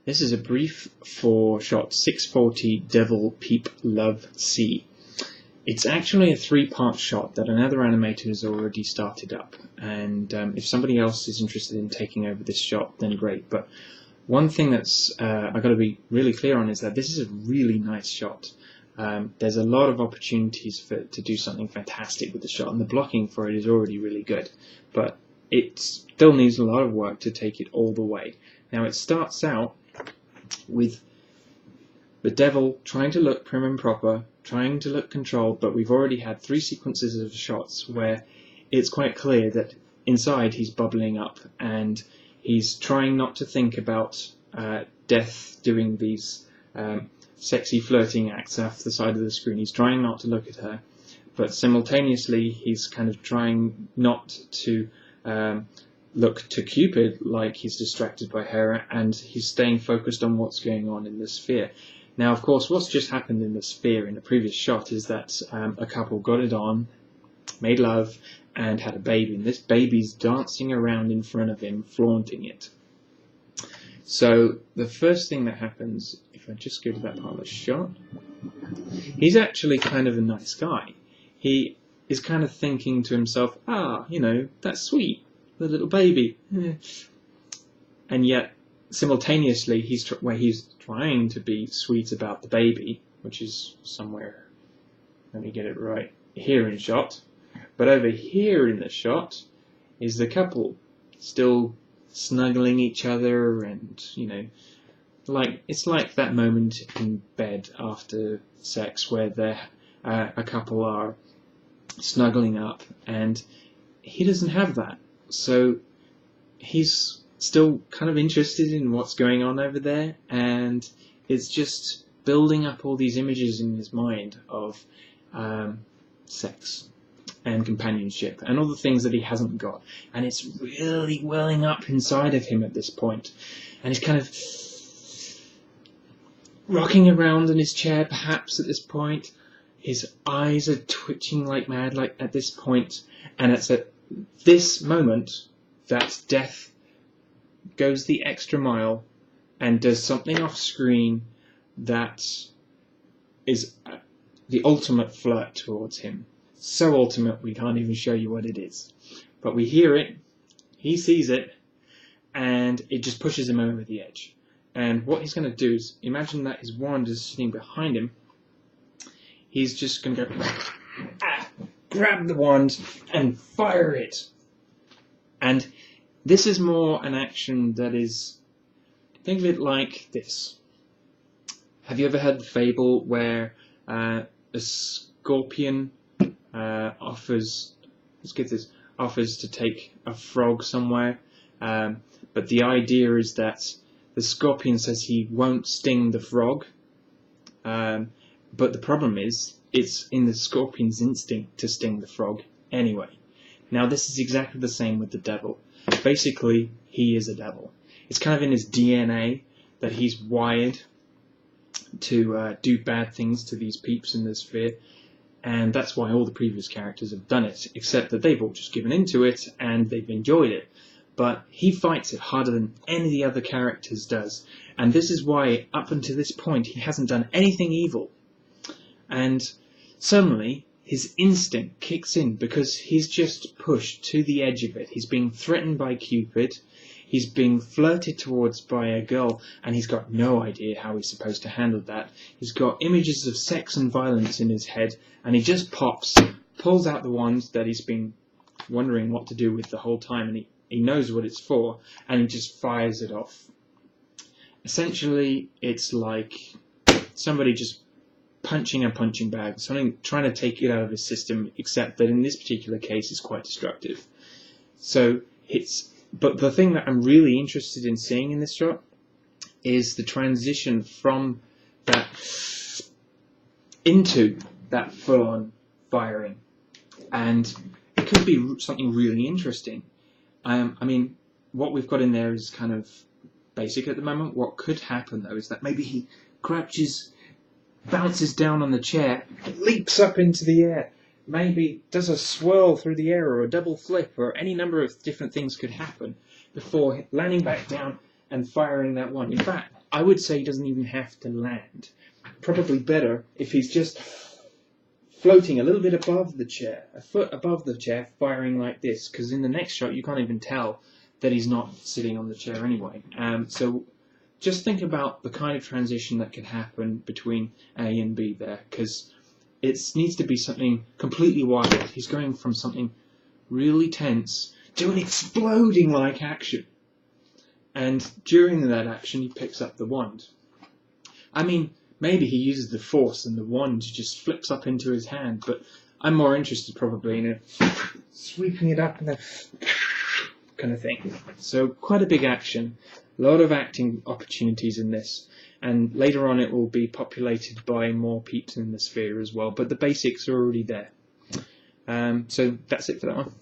This is a brief for shot 640 Devil Peep Love C. It's actually a 3-part shot that another animator has already started up, and if somebody else is interested in taking over this shot, then great. But one thing that's I've got to be really clear on is that this is a really nice shot. There's a lot of opportunities to do something fantastic with the shot, and the blocking for it is already really good, but it still needs a lot of work to take it all the way. Now it starts out with the devil trying to look prim and proper, trying to look controlled, but we've already had 3 sequences of shots where it's quite clear that inside he's bubbling up, and he's trying not to think about Death doing these sexy flirting acts off the side of the screen. He's trying not to look at her, but simultaneously he's kind of trying not to look to Cupid like he's distracted by her, and he's staying focused on what's going on in the sphere. Now, of course, what's just happened in the sphere in the previous shot is that a couple got it on, made love, and had a baby, and this baby's dancing around in front of him, flaunting it. So the first thing that happens, if I just go to that part of the shot, he's actually kind of a nice guy. He is kind of thinking to himself, that's sweet, the little baby. And yet, simultaneously, he's trying to be sweet about the baby, which is somewhere, let me get it right, here in shot. But over here in the shot is the couple still snuggling each other, and it's like that moment in bed after sex where a couple are snuggling up, and he doesn't have that. So he's still kind of interested in what's going on over there, and it's just building up all these images in his mind of sex and companionship and all the things that he hasn't got, and it's really welling up inside of him at this point, and he's kind of rocking around in his chair perhaps at this point. His eyes are twitching like mad at this point, and it's at this moment that Death goes the extra mile and does something off screen that is the ultimate flirt towards him. So ultimate we can't even show you what it is. But we hear it, he sees it, and it just pushes him over the edge. And what he's going to do is, imagine that his wand is sitting behind him. He's just going to go, grab the wand and fire it. And this is more an action that is, think of it like this. Have you ever heard the fable where a scorpion offers to take a frog somewhere, but the idea is that the scorpion says he won't sting the frog, but the problem is it's in the scorpion's instinct to sting the frog anyway. Now this is exactly the same with the devil. Basically, he is a devil. It's kind of in his DNA that he's wired to do bad things to these peeps in the sphere, and that's why all the previous characters have done it, except that they've all just given into it and they've enjoyed it. But he fights it harder than any of the other characters does, and this is why up until this point he hasn't done anything evil. And suddenly his instinct kicks in because he's just pushed to the edge of it. He's being threatened by Cupid, he's being flirted towards by a girl, and he's got no idea how he's supposed to handle that. He's got images of sex and violence in his head, and he just pulls out the wand that he's been wondering what to do with the whole time, and he knows what it's for, and he just fires it off. Essentially, it's like somebody just punching a punching bag, something trying to take it out of his system, except that in this particular case it's quite destructive. But the thing that I'm really interested in seeing in this shot is the transition from that into that full-on firing, and it could be something really interesting. What we've got in there is kind of basic at the moment. What could happen though is that maybe he crouches, bounces down on the chair, leaps up into the air, maybe does a swirl through the air or a double flip, or any number of different things could happen before landing back down and firing that one. In fact, I would say he doesn't even have to land. Probably better if he's just floating a little bit above the chair, a foot above the chair, firing like this, because in the next shot you can't even tell that he's not sitting on the chair anyway. So just think about the kind of transition that could happen between A and B there, because it needs to be something completely wild. He's going from something really tense to an exploding like action. And during that action he picks up the wand. I mean, maybe he uses the force and the wand just flips up into his hand, but I'm more interested probably in sweeping it up and then kind of thing. So quite a big action, a lot of acting opportunities in this, and later on it will be populated by more peeps in the sphere as well, but the basics are already there. So that's it for that one.